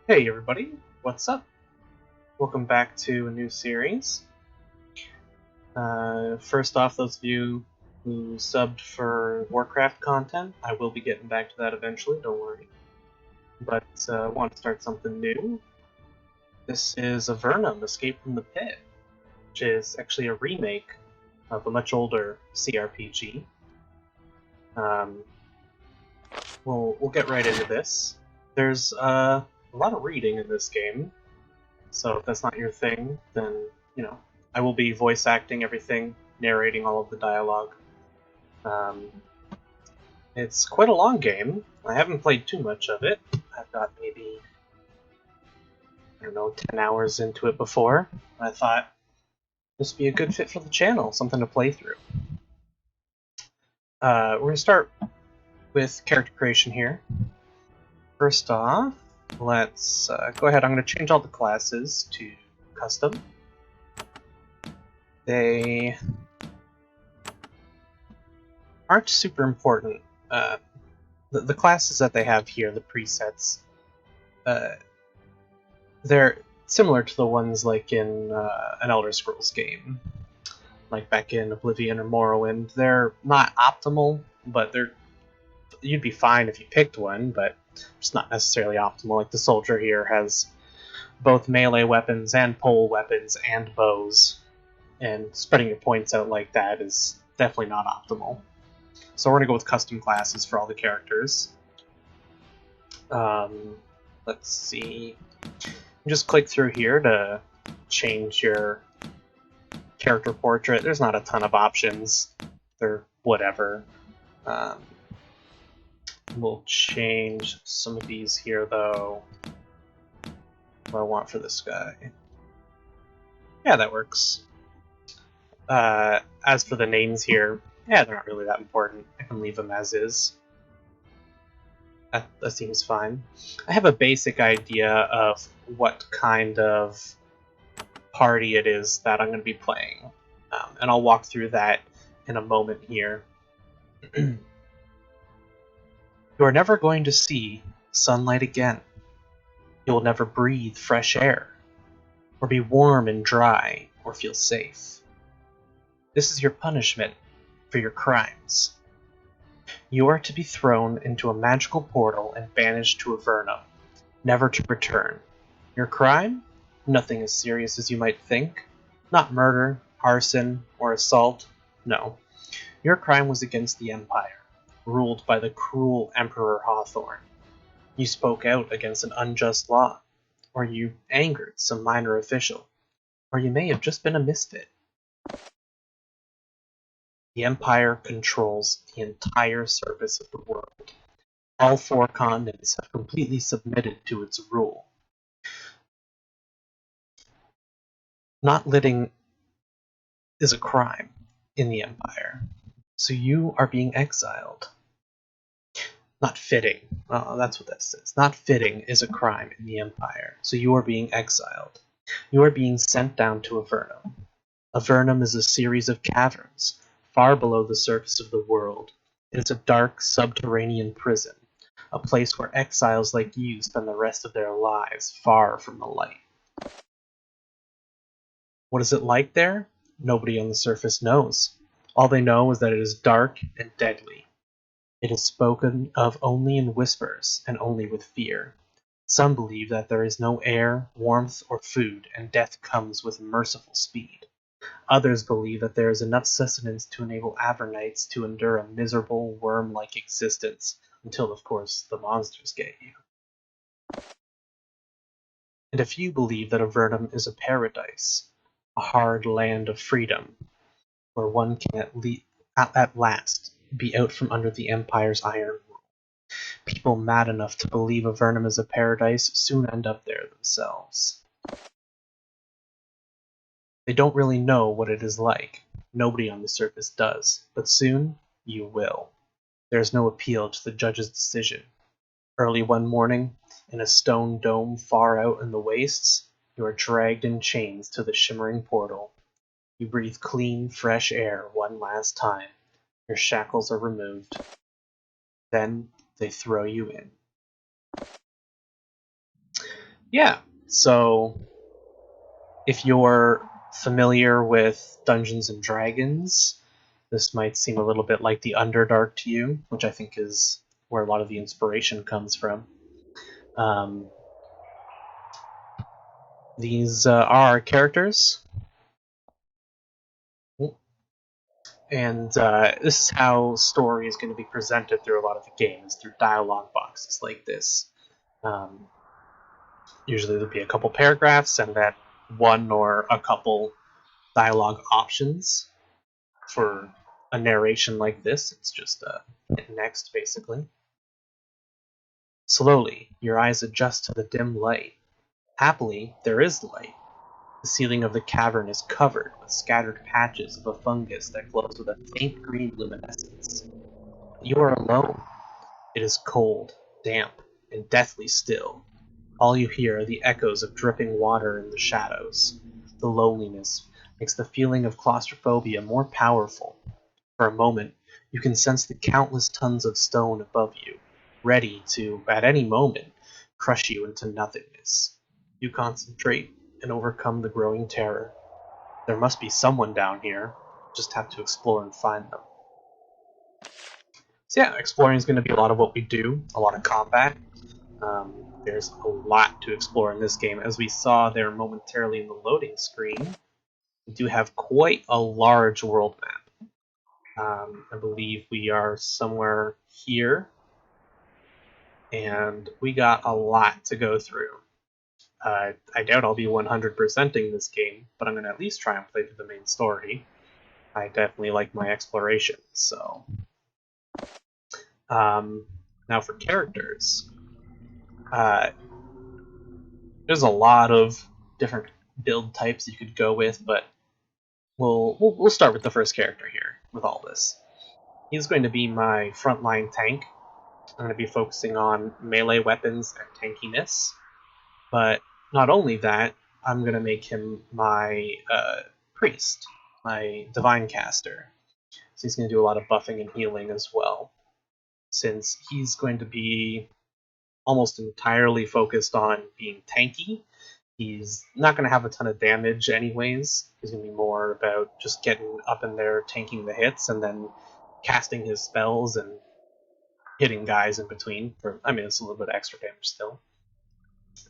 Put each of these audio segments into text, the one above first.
Hey everybody, what's up? Welcome back to a new series. First off, those of you who subbed for Warcraft content, I will be getting back to that eventually, don't worry. But I want to start something new. This is Avernum, Escape from the Pit, which is actually a remake of a much older CRPG. We'll get right into this. There's a lot of reading in this game, so if that's not your thing, then, I will be voice acting everything, narrating all of the dialogue. It's quite a long game. I haven't played too much of it. I've got maybe, 10 hours into it before. I thought this would be a good fit for the channel, something to play through. We're going to start with character creation here. First off, let's go ahead. I'm going to change all the classes to custom. They aren't super important. The classes that they have here, the presets, they're similar to the ones like in an Elder Scrolls game, like back in Oblivion or Morrowind. They're not optimal, but you'd be fine if you picked one, but it's not necessarily optimal. Like the soldier here has both melee weapons and pole weapons and bows, and spreading your points out like that is definitely not optimal. So we're going to go with custom classes for all the characters. Let's see. Just click through here to change your character portrait. There's not a ton of options. They're whatever. We'll change some of these here, though. What I want for this guy. Yeah, that works. As for the names here, yeah, they're not really that important. I can leave them as is. That seems fine. I have a basic idea of what kind of party it is that I'm going to be playing, and I'll walk through that in a moment here. You are never going to see sunlight again. You will never breathe fresh air, or be warm and dry, or feel safe. This is your punishment for your crimes. You are to be thrown into a magical portal and banished to Avernum, never to return. Your crime? Nothing as serious as you might think. Not murder, arson, or assault. No. Your crime was against the Empire, ruled by the cruel Emperor Hawthorne. You spoke out against an unjust law, or you angered some minor official, or you may have just been a misfit. The Empire controls the entire surface of the world. All four continents have completely submitted to its rule. Not living is a crime in the Empire, so you are being exiled. Not fitting. That's what that says. Not fitting is a crime in the Empire, so you are being exiled. You are being sent down to Avernum. Avernum is a series of caverns, far below the surface of the world. It is a dark, subterranean prison, a place where exiles like you spend the rest of their lives far from the light. What is it like there? Nobody on the surface knows. All they know is that it is dark and deadly. It is spoken of only in whispers and only with fear. Some believe that there is no air, warmth, or food, and death comes with merciful speed. Others believe that there is enough sustenance to enable Avernites to endure a miserable, worm-like existence, until, of course, the monsters get you. And a few believe that Avernum is a paradise, a hard land of freedom, where one can at last be out from under the Empire's iron rule. People mad enough to believe Avernum is a paradise soon end up there themselves. They don't really know what it is like. Nobody on the surface does, but soon you will. There is no appeal to the judge's decision. Early one morning, in a stone dome far out in the wastes, you are dragged in chains to the shimmering portal. You breathe clean, fresh air one last time. Your shackles are removed. Then they throw you in. Yeah, so if you're familiar with Dungeons and Dragons, this might seem a little bit like the Underdark to you, which I think is where a lot of the inspiration comes from. Um, these are our characters, and this is how story is going to be presented through a lot of the games, through dialogue boxes like this. Um, Usually there'll be a couple paragraphs and then one or a couple dialogue options for a narration like this. It's just hit next, basically. Slowly, your eyes adjust to the dim light. Happily, there is light. The ceiling of the cavern is covered with scattered patches of a fungus that glows with a faint green luminescence. You are alone. It is cold, damp, and deathly still. All you hear are the echoes of dripping water in the shadows. The loneliness makes the feeling of claustrophobia more powerful. For a moment, you can sense the countless tons of stone above you, ready to, at any moment, crush you into nothingness. You concentrate and overcome the growing terror. There must be someone down here. Just have to explore and find them. So yeah, exploring is going to be a lot of what we do, a lot of combat. There's a lot to explore in this game. As we saw there momentarily in the loading screen, we do have quite a large world map. I believe we are somewhere here, and we got a lot to go through. I doubt I'll be 100%ing this game, but I'm going to at least try and play through the main story. I definitely like my exploration, so... Now for characters. There's a lot of different build types you could go with, but we'll start with the first character here with all this. He's going to be my frontline tank. I'm going to be focusing on melee weapons and tankiness, but not only that, I'm going to make him my priest, my divine caster. So he's going to do a lot of buffing and healing as well, since he's going to be almost entirely focused on being tanky. He's not going to have a ton of damage anyways. He's going to be more about just getting up in there, tanking the hits, and then casting his spells and hitting guys in between. It's a little bit of extra damage still.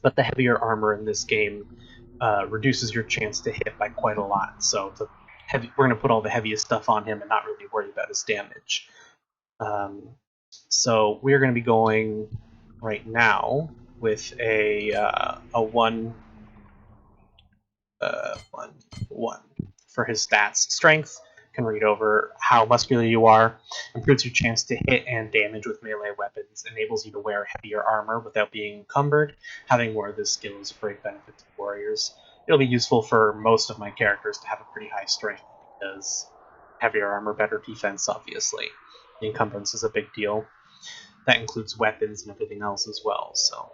But the heavier armor in this game reduces your chance to hit by quite a lot. So we're going to put all the heaviest stuff on him and not really worry about his damage. So we're going to be going right now with a 1 1 for his stats. Strength can read over how muscular you are, improves your chance to hit and damage with melee weapons, enables you to wear heavier armor without being encumbered. Having more of this skill is a great benefit to warriors. It'll be useful for most of my characters to have a pretty high strength because heavier armor, better defense, obviously. The encumbrance is a big deal. That includes weapons and everything else as well. So,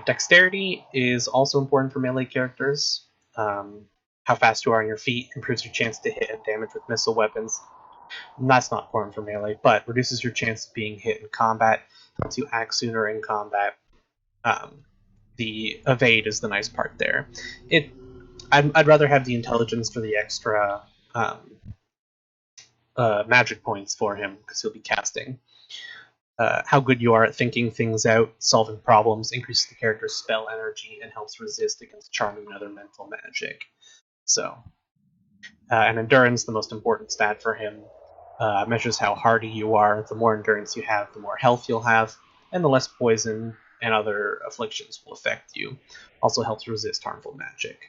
dexterity is also important for melee characters. How fast you are on your feet improves your chance to hit and damage with missile weapons. And that's not important for melee, but reduces your chance of being hit in combat, helps you act sooner in combat. The evade is the nice part there. I'd rather have the intelligence for the extra magic points for him, because he'll be casting. How good you are at thinking things out, solving problems, increases the character's spell energy, and helps resist against charming and other mental magic. So, and endurance, the most important stat for him, measures how hardy you are. The more endurance you have, the more health you'll have, and the less poison and other afflictions will affect you. Also helps resist harmful magic.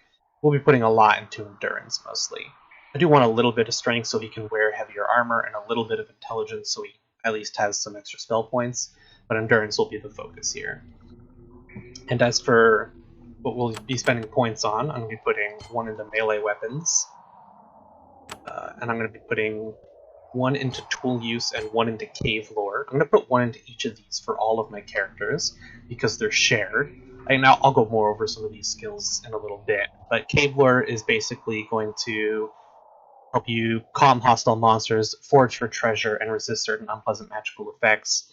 We'll be putting a lot into endurance mostly. I do want a little bit of strength so he can wear heavier armor, and a little bit of intelligence so he at least has some extra spell points, but endurance will be the focus here. And as for what we'll be spending points on, I'm going to be putting 1 into melee weapons, and I'm going to be putting 1 into tool use and 1 into cave lore. I'm going to put 1 into each of these for all of my characters because they're shared. And I'll go more over some of these skills in a little bit, but cave lore is basically going to help you calm hostile monsters, forage for treasure, and resist certain unpleasant magical effects.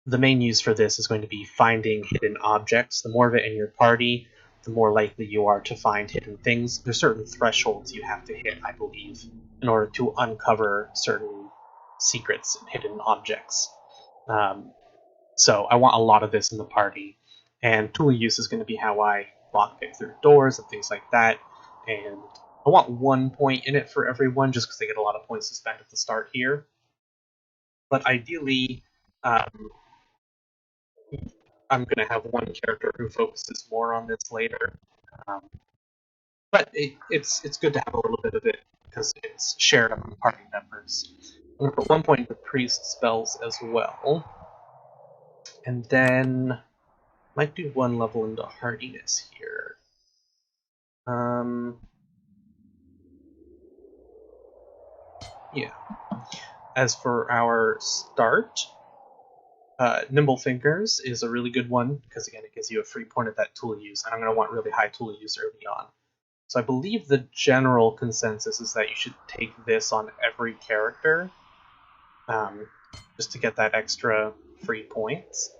the main use for this is going to be finding hidden objects. The more of it in your party, the more likely you are to find hidden things. There's certain thresholds you have to hit, I believe, in order to uncover certain secrets and hidden objects. So I want a lot of this in the party, and tool use is going to be how I lockpick through doors and things like that. And I want 1 point in it for everyone, just because they get a lot of points to spend at the start here. But ideally, I'm going to have one character who focuses more on this later. But it's good to have a little bit of it, because it's shared among party members. I'm going to put 1 point into priest spells as well. And then might do 1 level into hardiness here. Yeah. As for our start, Nimble Fingers is a really good one, because again, it gives you a free point at that tool use, and I'm going to want really high tool use early on. So I believe the general consensus is that you should take this on every character, just to get that extra free points,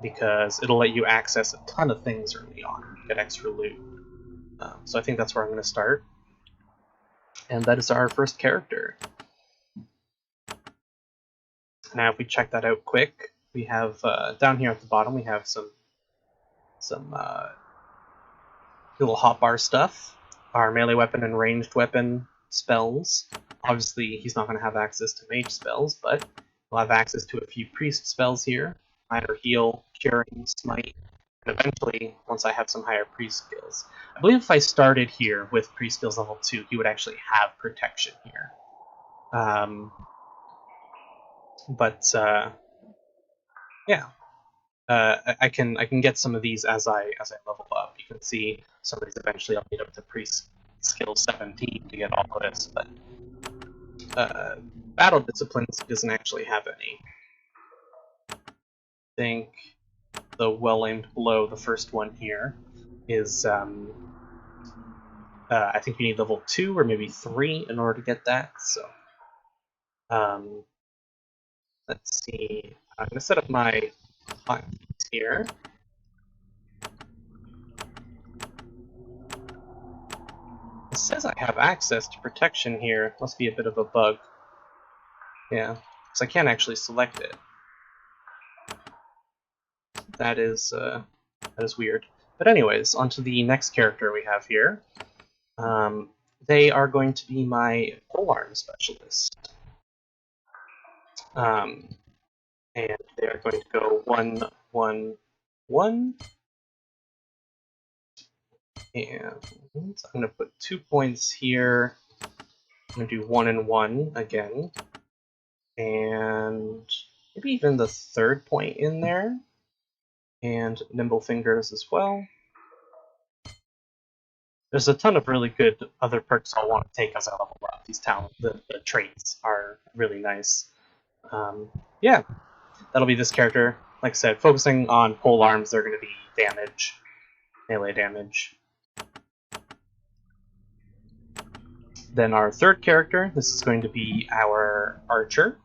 because it'll let you access a ton of things early on, get extra loot. So I think that's where I'm going to start. And that is our first character. Now if we check that out quick, we have, down here at the bottom, we have some little hotbar stuff. Our melee weapon and ranged weapon spells. Obviously, he's not going to have access to mage spells, but he'll have access to a few priest spells here. Minor heal, curing, smite, and eventually, once I have some higher priest skills. I believe if I started here with priest skills level 2, he would actually have protection here. Yeah. I can get some of these as I level up. You can see some of these eventually I'll get up to priest skill 17 to get all of this, but battle disciplines doesn't actually have any. I think the well-aimed blow, the first one here, is I think you need level 2 or maybe 3 in order to get that. So let's see. I'm gonna set up my here. It says I have access to protection here. Must be a bit of a bug. Yeah, because I can't actually select it. That is weird. But anyways, on to the next character we have here. They are going to be my polearm specialist. And they are going to go 1, 1, 1. And I'm going to put 2 points here. I'm going to do 1 and 1 again. And maybe even the 3rd point in there. And Nimble Fingers as well. There's a ton of really good other perks I'll want to take as I level up. These the traits are really nice. Yeah, that'll be this character. Like I said, focusing on polearms, they're going to be damage, melee damage. Then our third character, this is going to be our archer.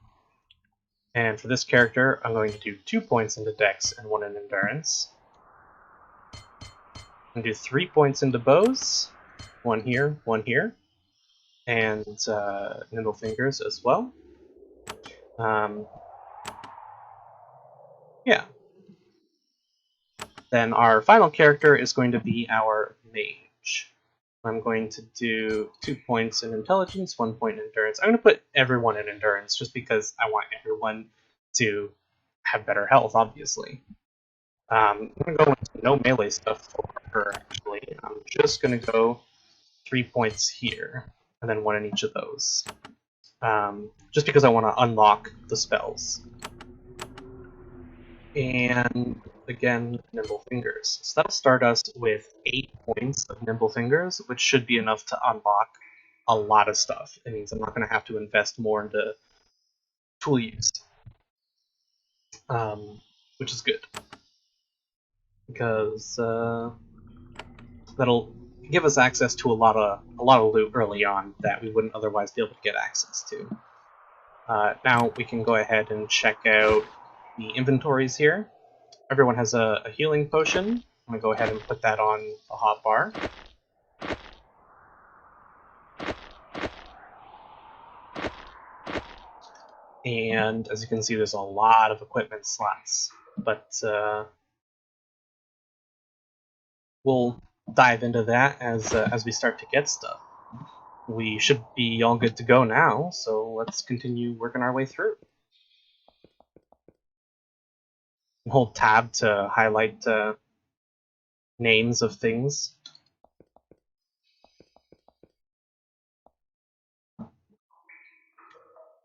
And for this character, I'm going to do 2 points into Dex and 1 in Endurance. I'm going to do 3 points into bows. 1 here, 1 here. And Nimble Fingers as well. Yeah. Then our final character is going to be our mage. I'm going to do 2 points in Intelligence, 1 point in Endurance. I'm going to put everyone in Endurance just because I want everyone to have better health, obviously. I'm going to go into no melee stuff for her, actually. I'm just going to go 3 points here, and then 1 in each of those. Just because I want to unlock the spells. And again, Nimble Fingers. So that'll start us with 8 points of Nimble Fingers, which should be enough to unlock a lot of stuff. It means I'm not going to have to invest more into tool use, which is good. Because that'll give us access to a lot of loot early on that we wouldn't otherwise be able to get access to. Now we can go ahead and check out the inventories here. Everyone has a healing potion. I'm going to go ahead and put that on the hotbar. And as you can see, there's a lot of equipment slots. But we'll dive into that as we start to get stuff. We should be all good to go now, so let's continue working our way through. Hold tab to highlight names of things.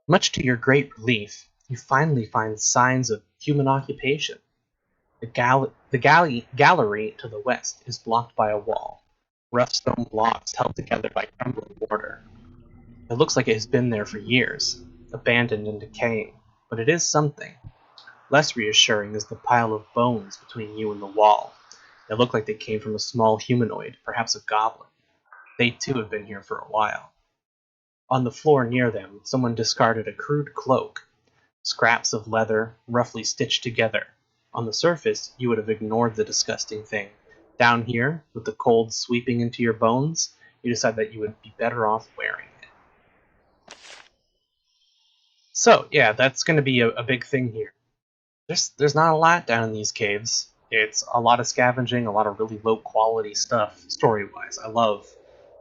Much to your great relief, you finally find signs of human occupation. The gallery to the west is blocked by a wall, rough stone blocks held together by crumbling mortar. It looks like it has been there for years, abandoned and decaying, but it is something. Less reassuring is the pile of bones between you and the wall. They look like they came from a small humanoid, perhaps a goblin. They too have been here for a while. On the floor near them, someone discarded a crude cloak, scraps of leather roughly stitched together. On the surface, you would have ignored the disgusting thing. Down here, with the cold sweeping into your bones, you decide that you would be better off wearing it. So, yeah, that's going to be a big thing here. There's not a lot down in these caves. It's a lot of scavenging, a lot of really low quality stuff, story-wise. I love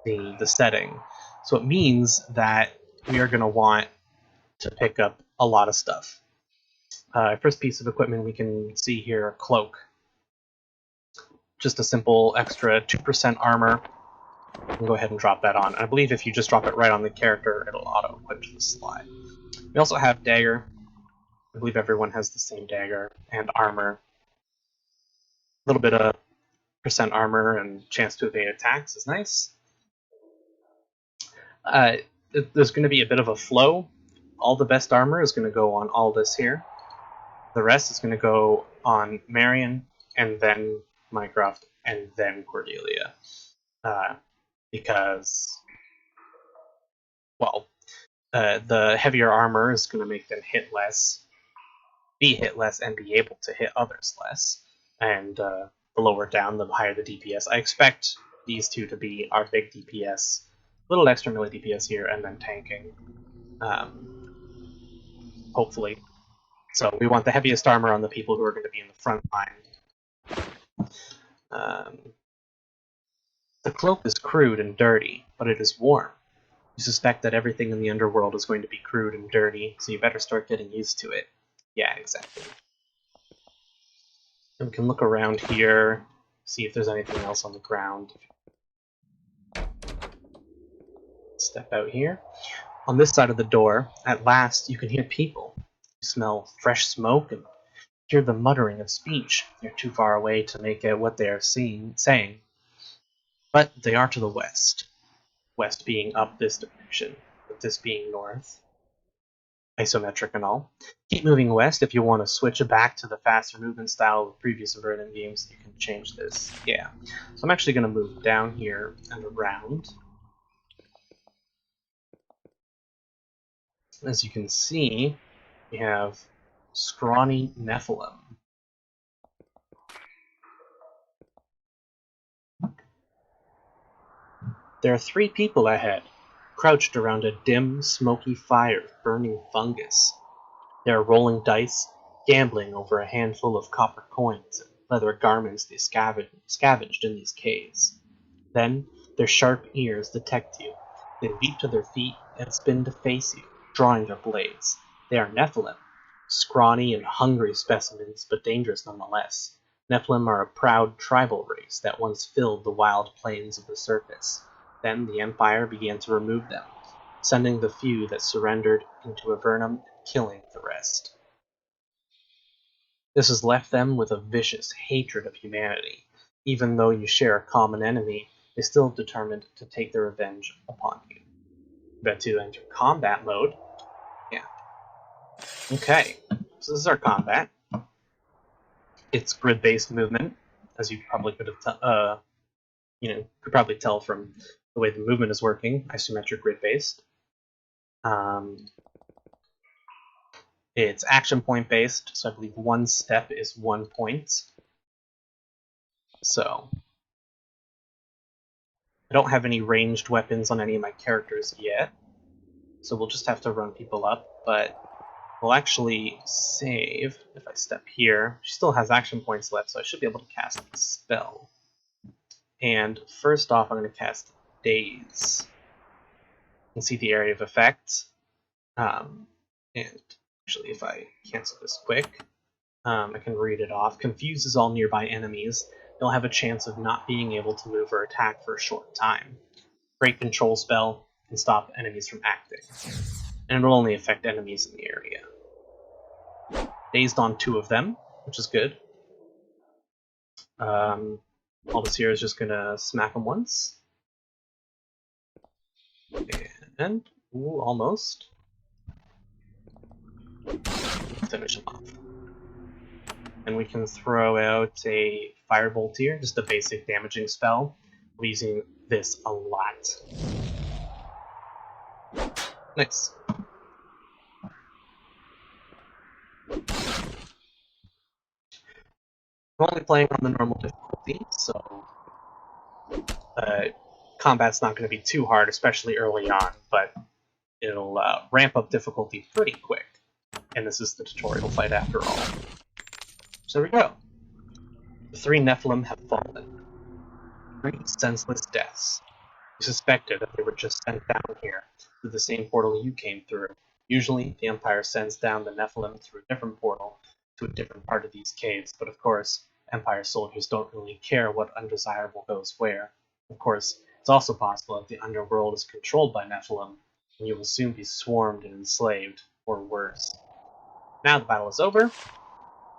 the setting. So it means that we are going to want to pick up a lot of stuff. First piece of equipment we can see here, a cloak. Just a simple extra 2% armor. You can go ahead and drop that on. I believe if you just drop it right on the character, it'll auto-equip to the slide. We also have dagger. I believe everyone has the same dagger and armor. A little bit of percent armor and chance to evade attacks is nice. There's going to be a bit of a flow. All the best armor is going to go on Aldous here. The rest is going to go on Marion, and then Mycroft, and then Cordelia. Because, well, the heavier armor is going to make them be hit less, and be able to hit others less. And the lower down, the higher the DPS. I expect these two to be our big DPS. A little extra melee DPS here, and then tanking. Hopefully. So we want the heaviest armor on the people who are going to be in the front line. The cloak is crude and dirty, but it is warm. You suspect that everything in the underworld is going to be crude and dirty, so you better start getting used to it. Yeah, exactly. And we can look around here, see if there's anything else on the ground. Step out here. On this side of the door, at last, you can hear people. You smell fresh smoke and hear the muttering of speech. You're too far away to make out what they are saying. But they are to the west. West being up this direction, with this being north. Isometric and all. Keep moving west. If you want to switch back to the faster movement style of previous Avernum games, you can change this. Yeah. So I'm actually going to move down here and around. As you can see, we have scrawny Nephilim. There are 3 people ahead, crouched around a dim, smoky fire of burning fungus. They are rolling dice, gambling over a handful of copper coins and leather garments they scavenged in these caves. Then, their sharp ears detect you. They leap to their feet and spin to face you, drawing their blades. They are Nephilim, scrawny and hungry specimens, but dangerous nonetheless. Nephilim are a proud tribal race that once filled the wild plains of the surface. Then the Empire began to remove them, sending the few that surrendered into Avernum, killing the rest. This has left them with a vicious hatred of humanity. Even though you share a common enemy, they're still determined to take their revenge upon you. About to enter combat mode. Yeah. Okay, so this is our combat. It's grid-based movement, as you probably could have, could probably tell from the way the movement is working. Isometric grid-based. It's action point based, so I believe one step is 1 point. So I don't have any ranged weapons on any of my characters yet, so we'll just have to run people up, but we'll actually save if I step here. She still has action points left, so I should be able to cast a spell. And first off, I'm going to cast Daze. You can see the area of effect. And actually, if I cancel this quick, I can read it off. Confuses all nearby enemies. They'll have a chance of not being able to move or attack for a short time. Great control spell can stop enemies from acting. And it'll only affect enemies in the area. Dazed on 2 of them, which is good. Aldous here is just going to smack him once. And, ooh, almost. Finish him off. And we can throw out a Firebolt here, just a basic damaging spell. We're using this a lot. Nice. I'm only playing on the normal difficulty, so combat's not going to be too hard, especially early on, but it'll ramp up difficulty pretty quick. And this is the tutorial fight after all. So there we go. The 3 Nephilim have fallen. 3 senseless deaths. You suspected that they were just sent down here through the same portal you came through. Usually, the Empire sends down the Nephilim through a different portal to a different part of these caves, but of course, Empire soldiers don't really care what undesirable goes where. Of course, it's also possible that the underworld is controlled by Nephilim, and you will soon be swarmed and enslaved, or worse. Now the battle is over,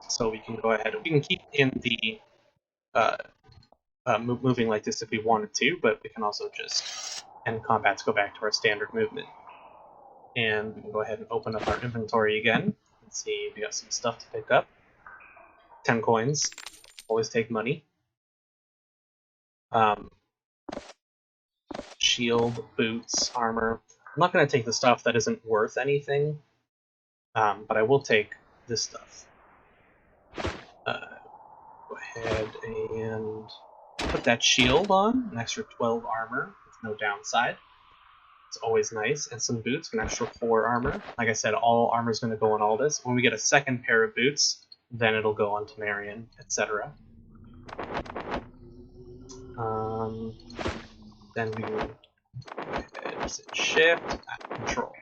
so we can go ahead and we can keep in the moving like this if we wanted to, but we can also just end combat to go back to our standard movement. And we can go ahead and open up our inventory again and see if we got some stuff to pick up. 10 coins. Always take money. Shield, boots, armor. I'm not going to take the stuff that isn't worth anything, but I will take this stuff. Go ahead and put that shield on, an extra 12 armor with no downside. It's always nice. And some boots, an extra 4 armor. Like I said, all armor is going to go on Aldous. When we get a second pair of boots, then it'll go on to Marion, etc. Then we will sit shift, control.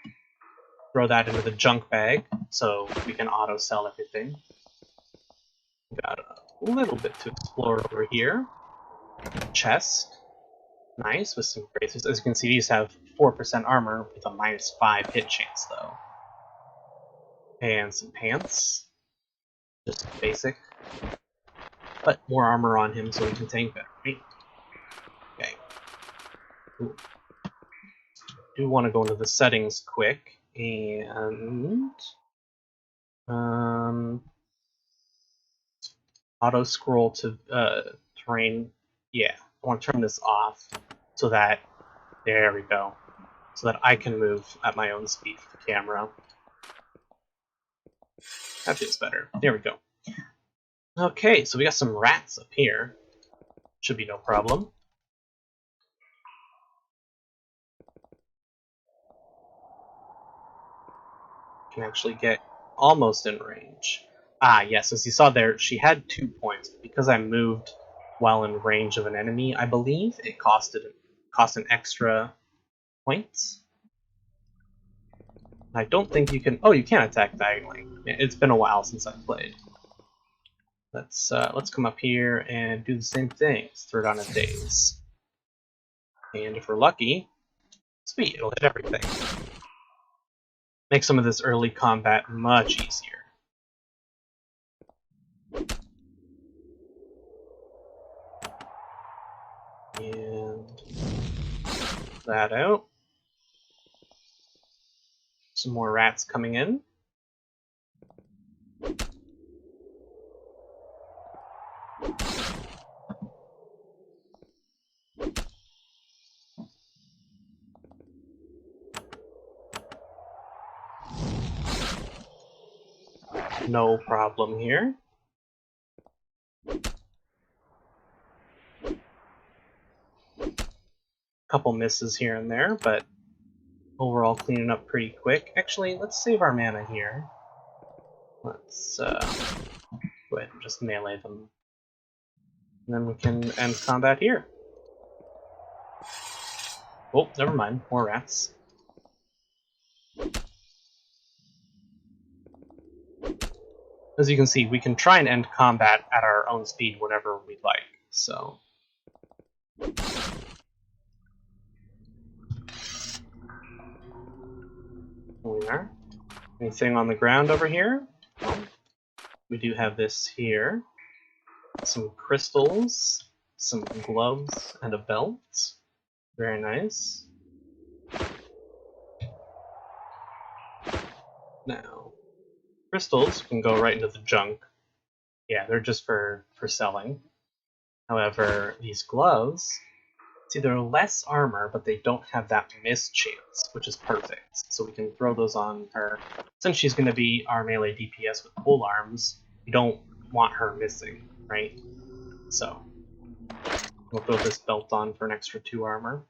Throw that into the junk bag so we can auto sell everything. Got a little bit to explore over here. Chest. Nice, with some braces. As you can see, these have 4% armor with a -5 hit chance, though. And some pants. Just basic. But more armor on him so he can tank better, right? Okay. Ooh. Do want to go into the settings quick, and... auto scroll to terrain. Yeah, I want to turn this off so that, there we go, so that I can move at my own speed with the camera. That feels better. There we go. Okay, so we got some rats up here. Should be no problem. Can actually get almost in range. Ah, yes, as you saw there, she had 2 points. Because I moved while in range of an enemy, I believe it cost an extra point. I don't think you can... Oh, you can attack diagonally. It's been a while since I've played. Let's come up here and do the same thing. Let's throw down a Daze. And if we're lucky, sweet, it'll hit everything. Make some of this early combat much easier. And that out. Some more rats coming in. No problem here. Couple misses here and there, but overall cleaning up pretty quick. Actually, let's save our mana here. Let's go ahead and just melee them. And then we can end combat here. Oh, never mind. More rats. As you can see, we can try and end combat at our own speed whenever we'd like. So, here we are. Anything on the ground over here? We do have this here. Some crystals, some gloves, and a belt. Very nice. Now, crystals can go right into the junk. Yeah, they're just for selling. However, these gloves, see, they're less armor, but they don't have that miss chance, which is perfect. So we can throw those on her. Since she's going to be our melee DPS with pole arms, we don't want her missing, right? So we'll throw this belt on for an extra 2 armor.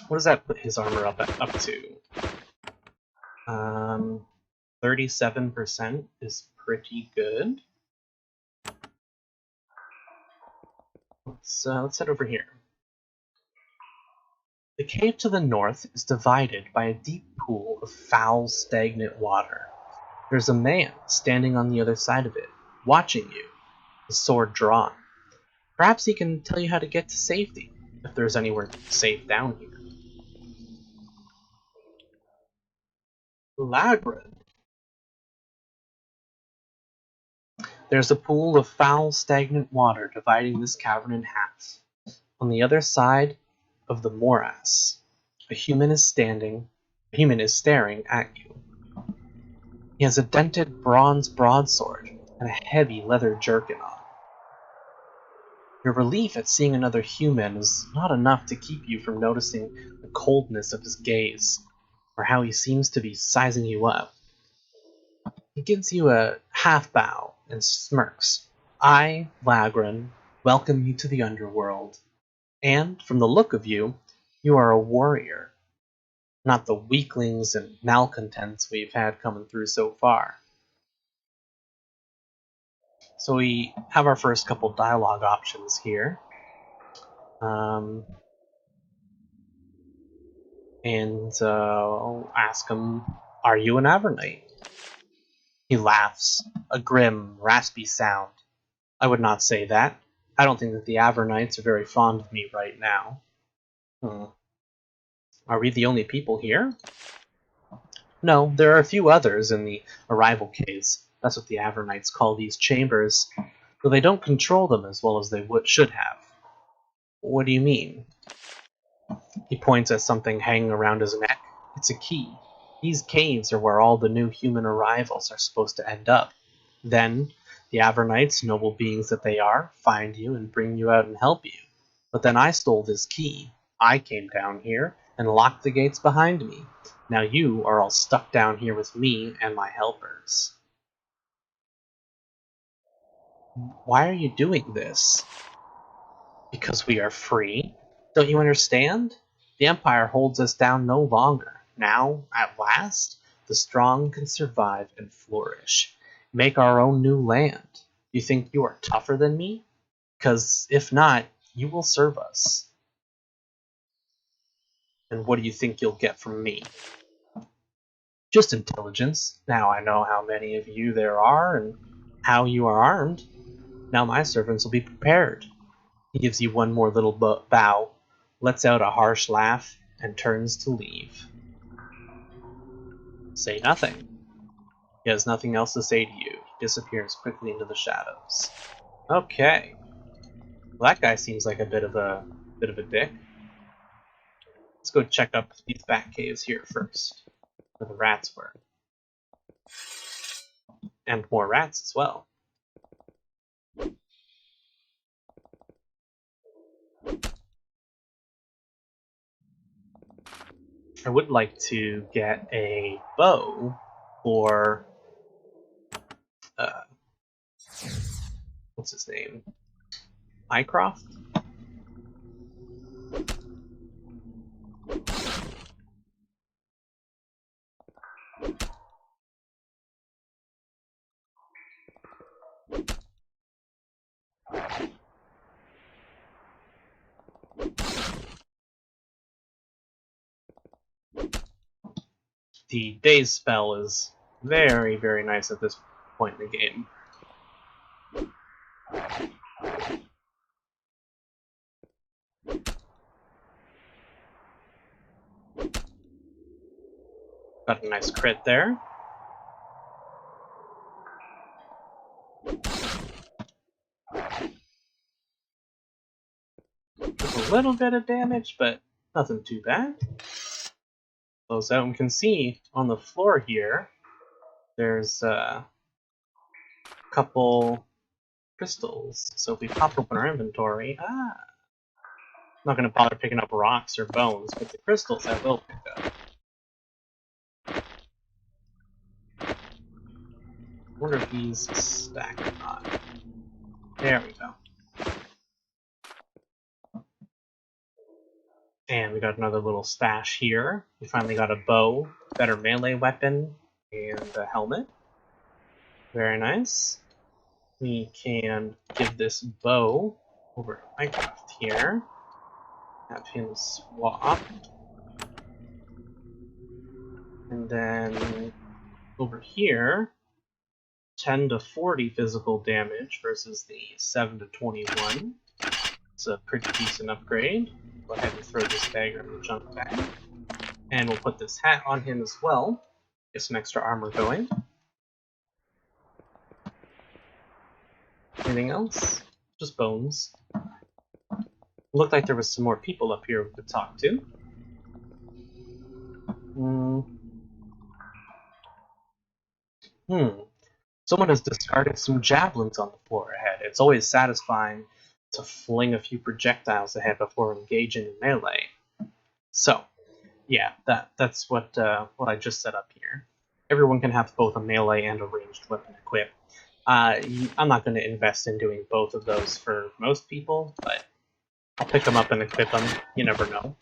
What does that put his armor up to? 37% is pretty good. Let's head over here. The cave to the north is divided by a deep pool of foul, stagnant water. There's a man standing on the other side of it, watching you, his sword drawn. Perhaps he can tell you how to get to safety, if there's anywhere safe down here. Labyrinth. There's a pool of foul, stagnant water dividing this cavern in half. On the other side of the morass, a human is staring at you. He has a dented bronze broadsword and a heavy leather jerkin on. Your relief at seeing another human is not enough to keep you from noticing the coldness of his gaze, or how he seems to be sizing you up. He gives you a half bow and smirks. I, Lagrin, welcome you to the underworld. And, from the look of you, you are a warrior, not the weaklings and malcontents we've had coming through so far. So we have our first couple dialogue options here. I'll ask him, are you an Avernite? He laughs, a grim, raspy sound. I would not say that. I don't think that the Avernites are very fond of me right now. Are we the only people here? No, there are a few others in the arrival caves. That's what the Avernites call these chambers, though they don't control them as well as they should have. What do you mean? He points at something hanging around his neck. It's a key. These caves are where all the new human arrivals are supposed to end up. Then, the Avernites, noble beings that they are, find you and bring you out and help you. But then I stole this key. I came down here and locked the gates behind me. Now you are all stuck down here with me and my helpers. Why are you doing this? Because we are free. Don't you understand? The Empire holds us down no longer. Now, at last, the strong can survive and flourish. Make our own new land. You think you are tougher than me? Because if not, you will serve us. And what do you think you'll get from me? Just intelligence. Now I know how many of you there are and how you are armed. Now my servants will be prepared. He gives you one more little bow, lets out a harsh laugh, and turns to leave. Say nothing. He has nothing else to say to you. He disappears quickly into the shadows. Okay. Well, that guy seems like a bit of a dick. Let's go check up these bat caves here first, where the rats were. And more rats as well. I would like to get a bow for what's his name? Mycroft? The Daze spell is very, very nice at this point in the game. Got a nice crit there. Took a little bit of damage, but nothing too bad. Close out and can see on the floor here, there's a couple crystals. So if we pop open our inventory, I'm not going to bother picking up rocks or bones, but the crystals I will pick up. I wonder if these stack or not. There we go. And we got another little stash here. We finally got a bow, better melee weapon, and a helmet. Very nice. We can give this bow over to Minecraft here. Have him swap. And then over here, 10 to 40 physical damage versus the 7 to 21. It's a pretty decent upgrade. Go ahead and throw this dagger in the junk bag. And we'll put this hat on him as well. Get some extra armor going. Anything else? Just bones. Looked like there was some more people up here we could talk to. Someone has discarded some javelins on the floor ahead. It's always satisfying to fling a few projectiles ahead before engaging in melee. So, yeah, that's what I just set up here. Everyone can have both a melee and a ranged weapon equipped. I'm not going to invest in doing both of those for most people, but I'll pick them up and equip them. You never know.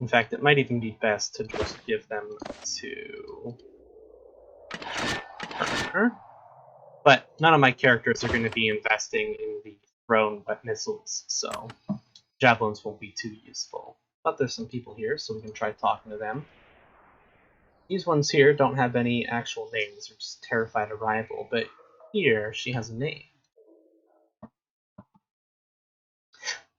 In fact, it might even be best to just give them to her. But none of my characters are going to be investing in the thrown missiles, so javelins won't be too useful. But there's some people here, so we can try talking to them. These ones here don't have any actual names, they're just terrified arrival, but here she has a name.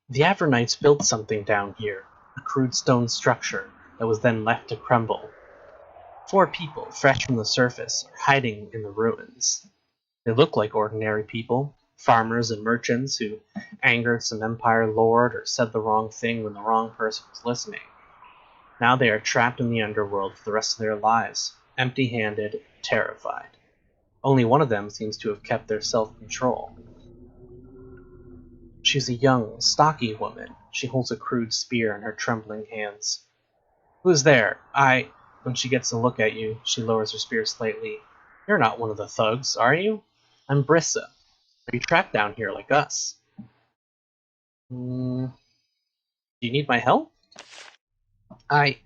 The Avernites built something down here, a crude stone structure that was then left to crumble. 4 people, fresh from the surface, are hiding in the ruins. They look like ordinary people, farmers and merchants who angered some empire lord or said the wrong thing when the wrong person was listening. Now they are trapped in the underworld for the rest of their lives, empty-handed, terrified. Only one of them seems to have kept their self-control. She's a young, stocky woman. She holds a crude spear in her trembling hands. "Who's there? When she gets a look at you, she lowers her spear slightly. "You're not one of the thugs, are you? I'm Brissa. Are you trapped down here like us?" Do you need my help?" I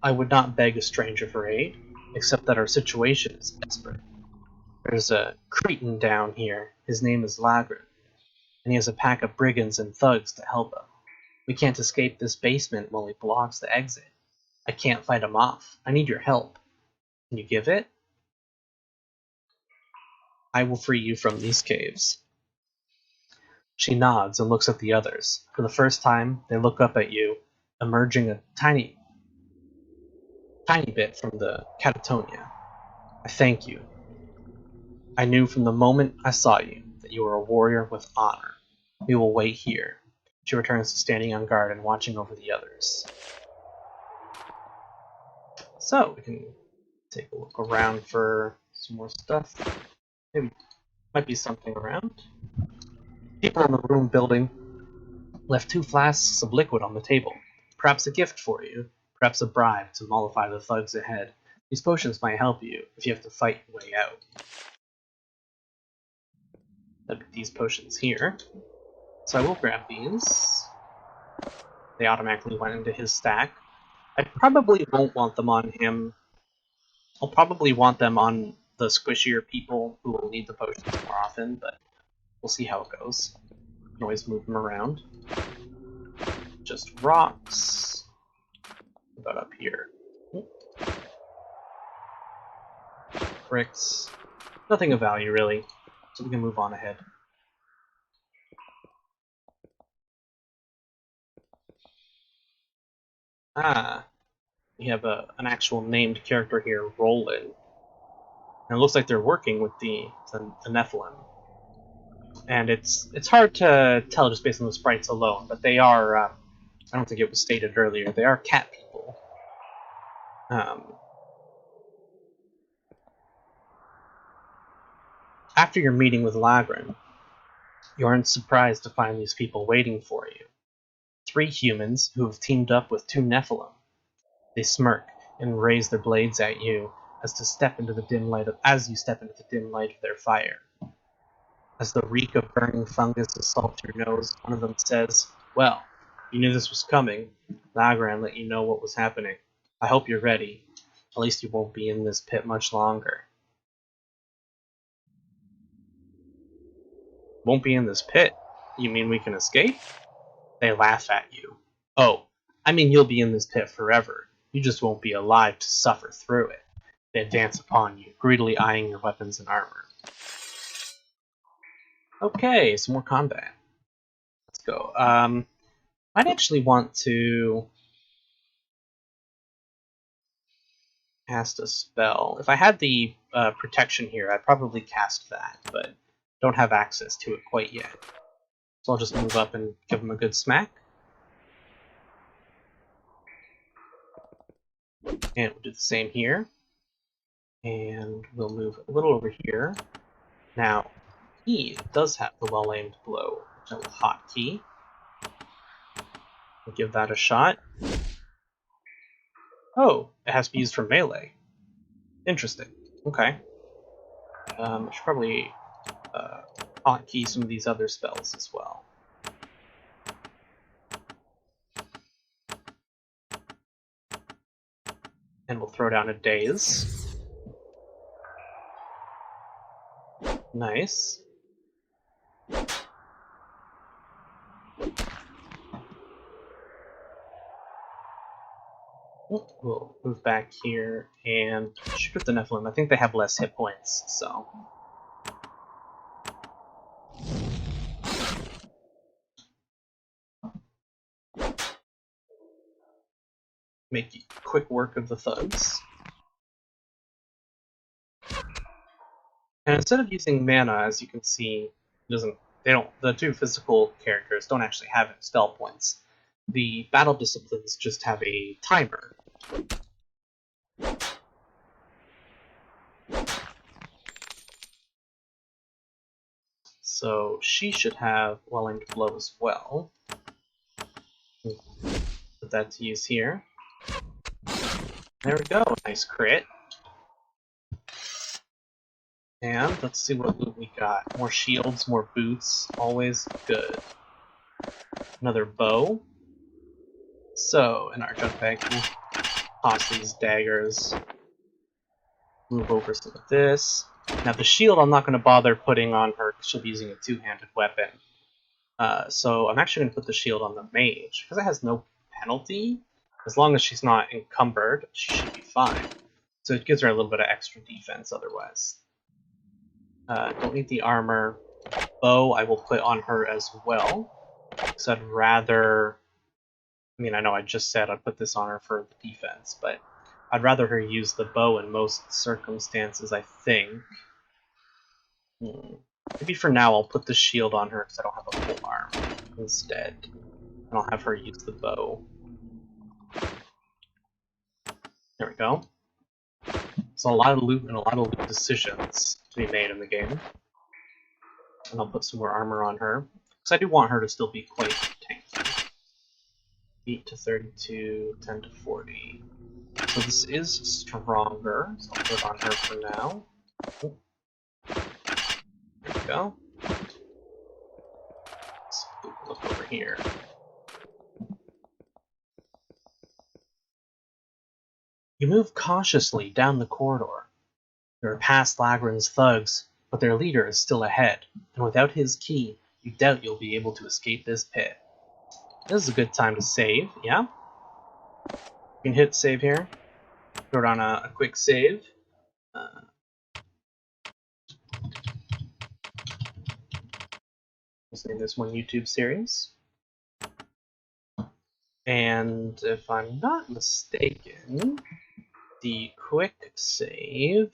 would not beg a stranger for aid, except that our situation is desperate. There's a Cretan down here. His name is Lagrin, and he has a pack of brigands and thugs to help him. We can't escape this basement while he blocks the exit. I can't fight him off. I need your help. Can you give it? I will free you from these caves. She nods and looks at the others. For the first time, they look up at you, emerging a tiny bit from the catatonia. I thank you. I knew from the moment I saw you that you were a warrior with honor. We will wait here. She returns to standing on guard and watching over the others. So, we can take a look around for some more stuff. Maybe might be something around. People in the room building left 2 flasks of liquid on the table. Perhaps a gift for you. Perhaps a bribe to mollify the thugs ahead. These potions might help you if you have to fight your way out. That'd be these potions here. So I will grab these. They automatically went into his stack. I probably won't want them on him. I'll probably want them on the squishier people who will need the potions more often, but we'll see how it goes. You can always move them around. Just rocks. What about up here? Bricks. Nothing of value, really. So we can move on ahead. Ah, we have an actual named character here, Roland. And it looks like they're working with the Nephilim. And it's hard to tell just based on the sprites alone, but they are, I don't think it was stated earlier, they are cat people. After your meeting with Lagran, you aren't surprised to find these people waiting for you. 3 humans who have teamed up with 2 Nephilim. They smirk and raise their blades at you as you step into the dim light of their fire. As the reek of burning fungus assaults your nose, one of them says, "Well, you knew this was coming. Lagran let you know what was happening. I hope you're ready. At least you won't be in this pit much longer." Won't be in this pit? You mean we can escape? They laugh at you. Oh, I mean you'll be in this pit forever. You just won't be alive to suffer through it. They advance upon you, greedily eyeing your weapons and armor. Okay, some more combat. Let's go. I'd actually want to cast a spell. If I had the protection here, I'd probably cast that, but don't have access to it quite yet. So I'll just move up and give him a good smack. And we'll do the same here. And we'll move a little over here. Now, he does have the well-aimed blow, which I will hotkey. We'll give that a shot. Oh, it has to be used for melee. Interesting. Okay. I should probably hotkey some of these other spells as well. And we'll throw down a daze. Nice. We'll move back here and shoot at the Nephilim. I think they have less hit points, so... make quick work of the thugs. And instead of using mana, as you can see, the 2 physical characters don't actually have spell points. The battle disciplines just have a timer. So she should have well-aimed blow as well. Put that to use here. There we go, nice crit. And let's see what loot we got. More shields, more boots, always good. Another bow. So, in our junk bag, we'll toss these daggers. Move over some of this. Now the shield I'm not going to bother putting on her because she'll be using a 2-handed weapon. So I'm actually going to put the shield on the mage, because it has no penalty. As long as she's not encumbered, she should be fine. So it gives her a little bit of extra defense otherwise. Don't need the armor. Bow I will put on her as well, because I'd rather... I mean, I know I just said I'd put this on her for the defense, but I'd rather her use the bow in most circumstances, I think. Maybe for now I'll put the shield on her because I don't have a full arm instead. And I'll have her use the bow. There we go. So a lot of loot and a lot of loot decisions to be made in the game. And I'll put some more armor on her, because I do want her to still be quite tanky. 8 to 32, 10 to 40. So this is stronger, so I'll put it on her for now. There we go. Let's look over here. You move cautiously down the corridor. You are past Lagran's thugs, but their leader is still ahead, and without his key, you doubt you'll be able to escape this pit. This is a good time to save, yeah? You can hit save here. Throw it on a quick save. Let's name this one YouTube series. And if I'm not mistaken, the quick save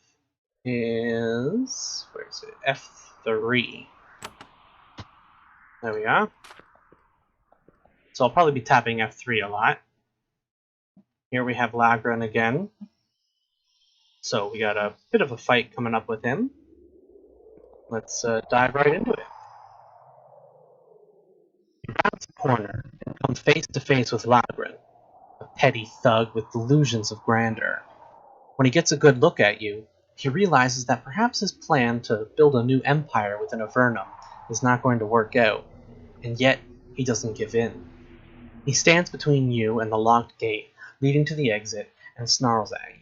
is, where is it? F3. There we are. So I'll probably be tapping F3 a lot. Here we have Lagran again. So we got a bit of a fight coming up with him. Let's dive right into it. You round the corner and come face to face with Lagran, a petty thug with delusions of grandeur. When he gets a good look at you, he realizes that perhaps his plan to build a new empire within Avernum is not going to work out, and yet he doesn't give in. He stands between you and the locked gate leading to the exit and snarls at you.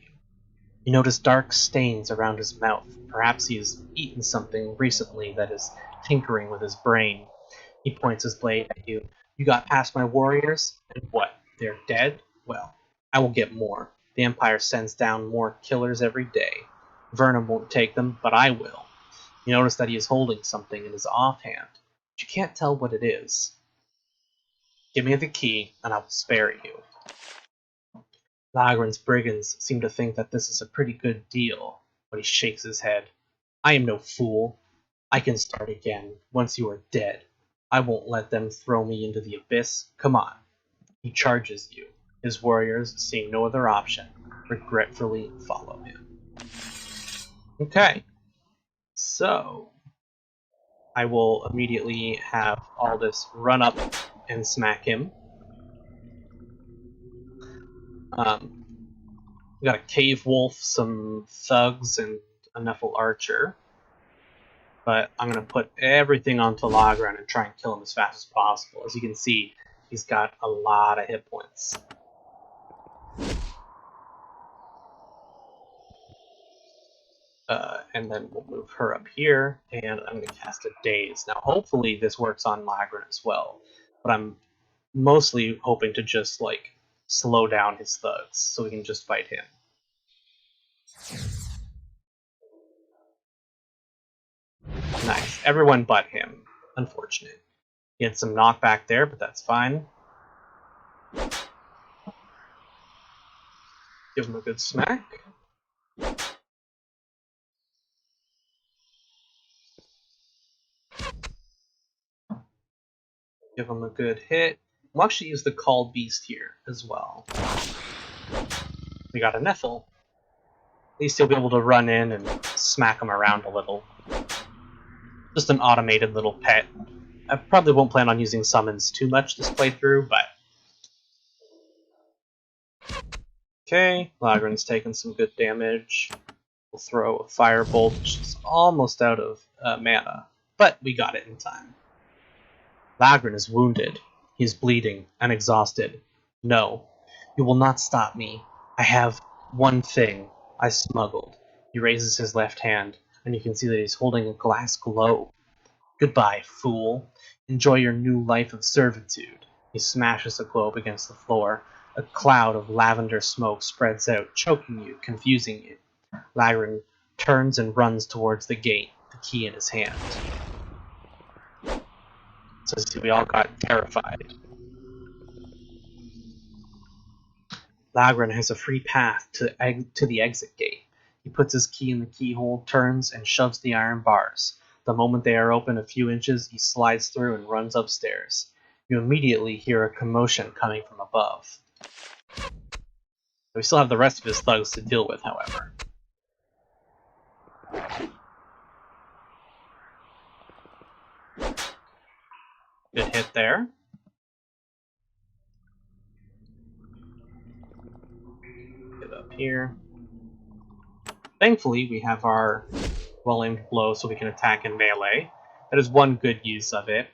You notice dark stains around his mouth. Perhaps he has eaten something recently that is tinkering with his brain. He points his blade at you. You got past my warriors, and what? They're dead? Well, I will get more. The Empire sends down more killers every day. Avernum won't take them, but I will. You notice that he is holding something in his offhand, but you can't tell what it is. Give me the key, and I will spare you. Lagran's brigands seem to think that this is a pretty good deal, but he shakes his head. I am no fool. I can start again, once you are dead. I won't let them throw me into the abyss. Come on. He charges you. His warriors, seeing no other option, regretfully follow him. Okay. So, I will immediately have Aldous run up and smack him. We got a cave wolf, some thugs, and a Nephil archer. But I'm going to put everything onto Lagran and try and kill him as fast as possible. As you can see, he's got a lot of hit points. And then we'll move her up here, and I'm going to cast a Daze. Now, hopefully this works on Lagran as well, but I'm mostly hoping to just, like, slow down his thugs so we can just fight him. Nice. Everyone but him. Unfortunate. He had some knockback there, but that's fine. Give him a good smack. Give him a good hit. We'll actually use the Called Beast here as well. We got a Nephil. At least he'll be able to run in and smack him around a little. Just an automated little pet. I probably won't plan on using summons too much this playthrough, but... Okay, Lagran's taking some good damage. We'll throw a Firebolt, which is almost out of mana, but we got it in time. Lagran is wounded. He is bleeding and exhausted. No, you will not stop me. I have one thing I smuggled. He raises his left hand, and you can see that he's holding a glass globe. Goodbye, fool. Enjoy your new life of servitude. He smashes the globe against the floor. A cloud of lavender smoke spreads out, choking you, confusing you. Lagran turns and runs towards the gate, the key in his hand. So see, we all got terrified. Lagran has a free path to the exit gate. He puts his key in the keyhole, turns, and shoves the iron bars. The moment they are open a few inches, he slides through and runs upstairs. You immediately hear a commotion coming from above. We still have the rest of his thugs to deal with, however. Good hit there. Get up here. Thankfully, we have our well-aimed blow so we can attack in melee. That is one good use of it.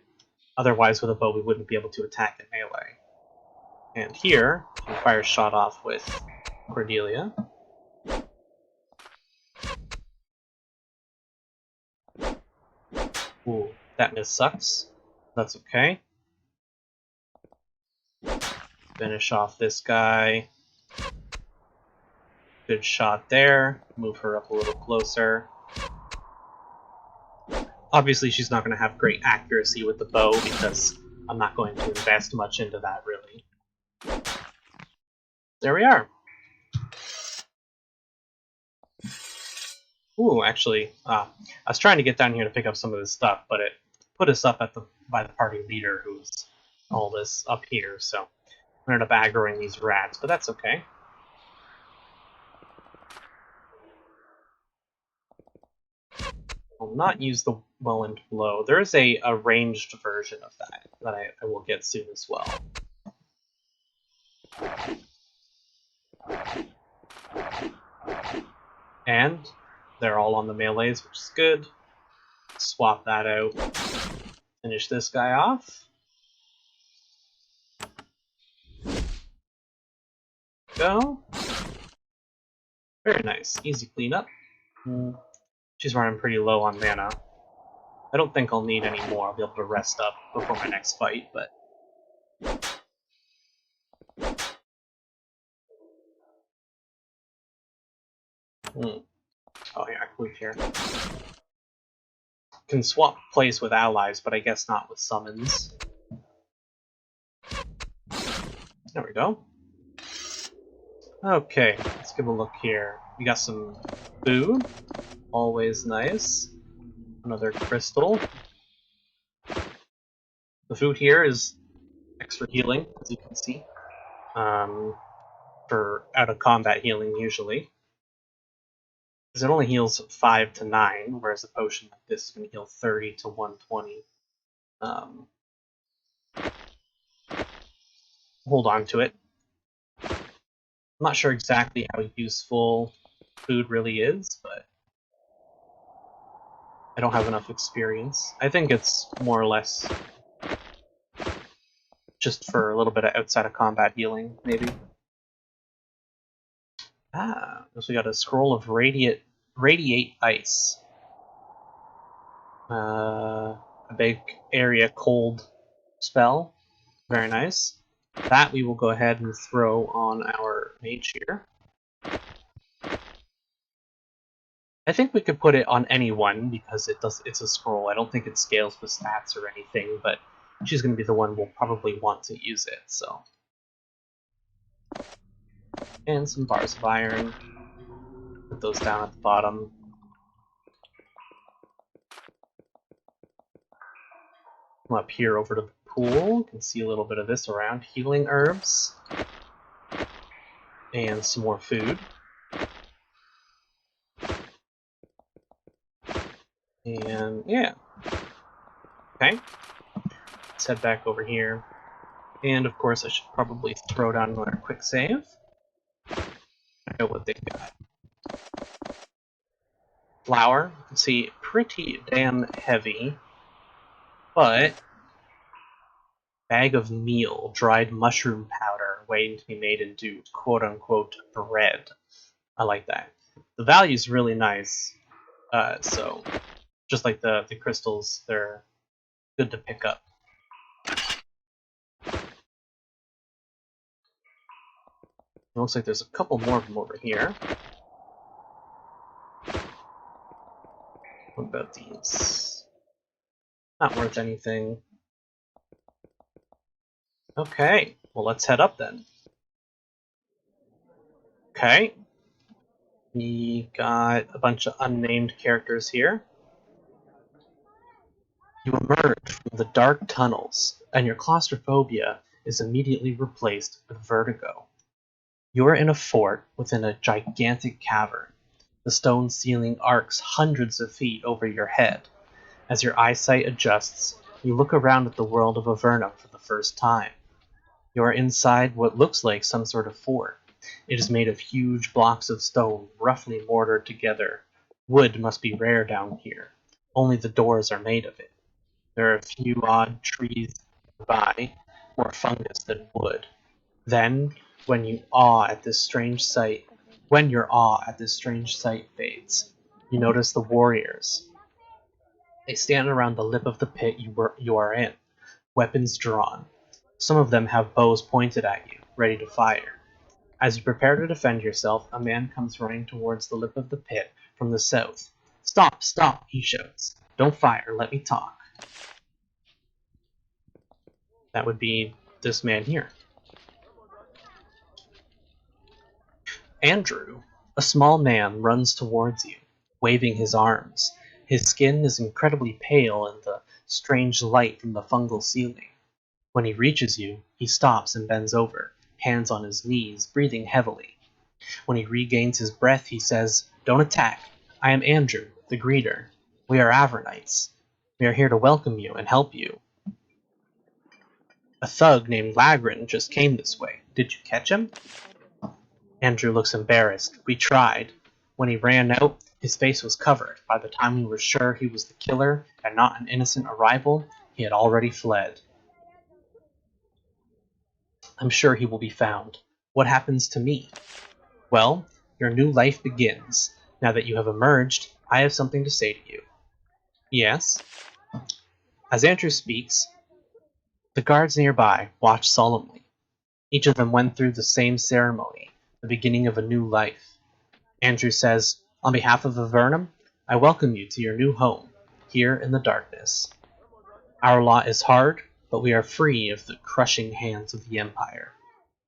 Otherwise, with a bow, we wouldn't be able to attack in melee. And here, we fire a shot off with Cordelia. Ooh, that miss sucks. That's okay. Finish off this guy. Good shot there. Move her up a little closer. Obviously, she's not going to have great accuracy with the bow because I'm not going to invest much into that, really. There we are. Ooh, actually, I was trying to get down here to pick up some of this stuff, but it put us up at by the party leader, who's all this up here, so I ended up aggroing these rats, but that's okay. I'll not use the well-aimed blow. There is a ranged version of that I will get soon as well. And they're all on the melees, which is good. Swap that out. Finish this guy off. Go. Very nice. Easy cleanup. She's running pretty low on mana. I don't think I'll need any more. I'll be able to rest up before my next fight, but... Oh yeah, loop here. Can swap place with allies, but I guess not with summons. There we go. Okay, let's give a look here. We got some food. Always nice. Another crystal. The food here is extra healing, as you can see. For out-of-combat healing, usually. Because it only heals 5 to 9, whereas a potion like this is going to heal 30 to 120. Hold on to it. I'm not sure exactly how useful food really is, but I don't have enough experience. I think it's more or less just for a little bit of outside-of-combat healing, maybe. So we got a scroll of radiate ice. A big area cold spell. Very nice. That we will go ahead and throw on our mage here. I think we could put it on anyone because it's a scroll. I don't think it scales with stats or anything, but she's going to be the one we'll probably want to use it, so. And some bars of iron. Put those down at the bottom. Come up here over to the pool. You can see a little bit of this around. Healing herbs. And some more food. And yeah. Okay. Let's head back over here. And of course I should probably throw down another quick save. I know what they got. Flour, you can see pretty damn heavy, but bag of meal, dried mushroom powder, waiting to be made into quote-unquote bread. I like that. The value's really nice, so just like the crystals, they're good to pick up. It looks like there's a couple more of them over here. What about these? Not worth anything. Okay, well let's head up then. Okay. We got a bunch of unnamed characters here. You emerge from the dark tunnels, and your claustrophobia is immediately replaced with vertigo. You are in a fort within a gigantic cavern. The stone ceiling arcs hundreds of feet over your head. As your eyesight adjusts, you look around at the world of Avernum for the first time. You are inside what looks like some sort of fort. It is made of huge blocks of stone, roughly mortared together. Wood must be rare down here. Only the doors are made of it. There are a few odd trees nearby, more fungus than wood. Then, when your awe at this strange sight fades, you notice the warriors. They stand around the lip of the pit you are in, weapons drawn. Some of them have bows pointed at you, ready to fire. As you prepare to defend yourself, a man comes running towards the lip of the pit from the south. "Stop, stop," he shouts. "Don't fire, let me talk." That would be this man here. Andrew, a small man, runs towards you, waving his arms. His skin is incredibly pale in the strange light from the fungal ceiling. When he reaches you, he stops and bends over, hands on his knees, breathing heavily. When he regains his breath, he says, "Don't attack. I am Andrew, the greeter. We are Avernites. We are here to welcome you and help you. A thug named Lagrin just came this way. Did you catch him?" Andrew looks embarrassed. "We tried. When he ran out, his face was covered. By the time we were sure he was the killer and not an innocent arrival, he had already fled. I'm sure he will be found. What happens to me? Well, your new life begins. Now that you have emerged, I have something to say to you." "Yes?" As Andrew speaks, the guards nearby watch solemnly. Each of them went through the same ceremony, the beginning of a new life. Andrew says, "On behalf of Avernum, I welcome you to your new home, here in the darkness. Our lot is hard, but we are free of the crushing hands of the Empire.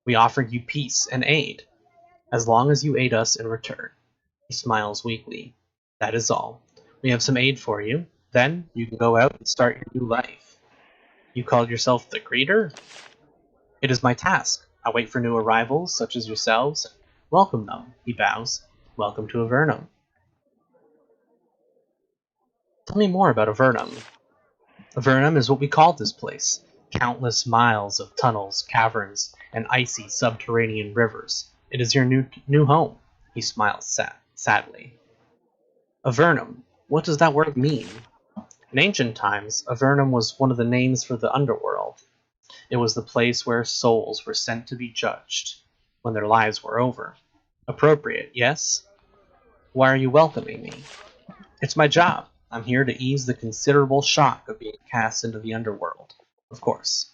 We offer you peace and aid, as long as you aid us in return." He smiles weakly. "That is all. We have some aid for you. Then you can go out and start your new life." "You call yourself the greeter?" "It is my task. I wait for new arrivals, such as yourselves, and welcome them." He bows. "Welcome to Avernum." "Tell me more about Avernum." "Avernum is what we call this place. Countless miles of tunnels, caverns, and icy subterranean rivers. It is your new home." He smiles sadly. "Avernum, what does that word mean?" "In ancient times, Avernum was one of the names for the underworld. It was the place where souls were sent to be judged when their lives were over." "Appropriate, yes? Why are you welcoming me?" "It's my job. I'm here to ease the considerable shock of being cast into the underworld, of course."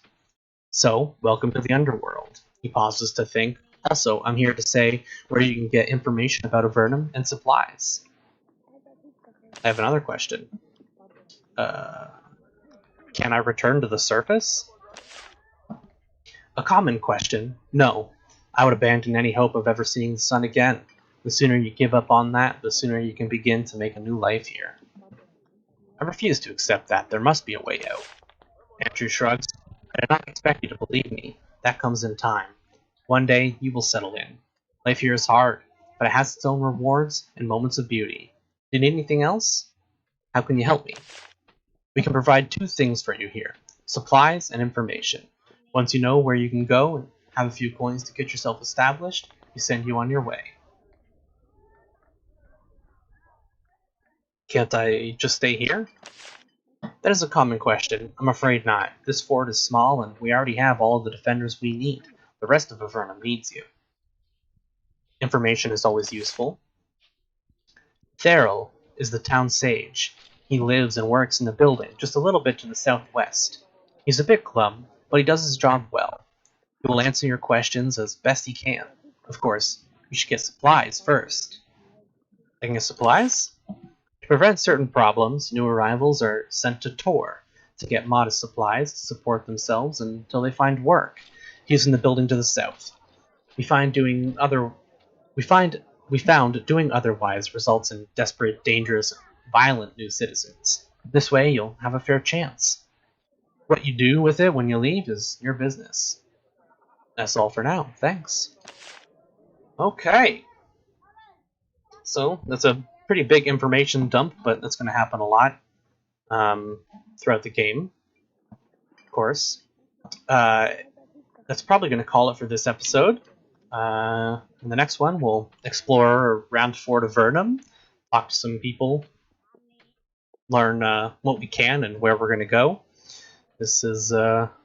"So, welcome to the underworld." He pauses to think. "Also, I'm here to say where you can get information about Avernum and supplies." I have another question. Can I return to the surface?" A common question. No. I would abandon any hope of ever seeing the sun again. The sooner you give up on that, the sooner you can begin to make a new life here. I refuse to accept that. There must be a way out. Andrew shrugs. "I did not expect you to believe me. That comes in time. One day you will settle in. Life here is hard, but it has its own rewards and moments of beauty. Do you need anything else? How can you help me?" "We can provide two things for you here: supplies and information. Once you know where you can go and have a few coins to get yourself established, we send you on your way." "Can't I just stay here?" "That is a common question. I'm afraid not. This fort is small, and we already have all of the defenders we need. The rest of Avernum needs you." "Information is always useful." "Theral is the town sage. He lives and works in the building, just a little bit to the southwest. He's a bit glum, but he does his job well. He will answer your questions as best he can. Of course, you should get supplies first." "I can get supplies?" "To prevent certain problems, new arrivals are sent to Tor to get modest supplies to support themselves until they find work. He's in the building to the south. We find doing other we find we found doing otherwise results in desperate, dangerous, violent new citizens. This way you'll have a fair chance. What you do with it when you leave is your business." That's all for now. Thanks. Okay. So that's a pretty big information dump, but that's going to happen a lot throughout the game, of course. That's probably going to call it for this episode. In the next one, we'll explore around Fort Avernum, talk to some people, learn what we can and where we're going to go. This is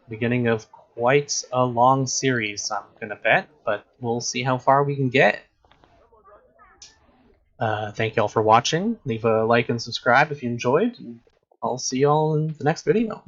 beginning of quite a long series, I'm going to bet, but we'll see how far we can get. Thank you all for watching. Leave a like and subscribe if you enjoyed. And I'll see you all in the next video.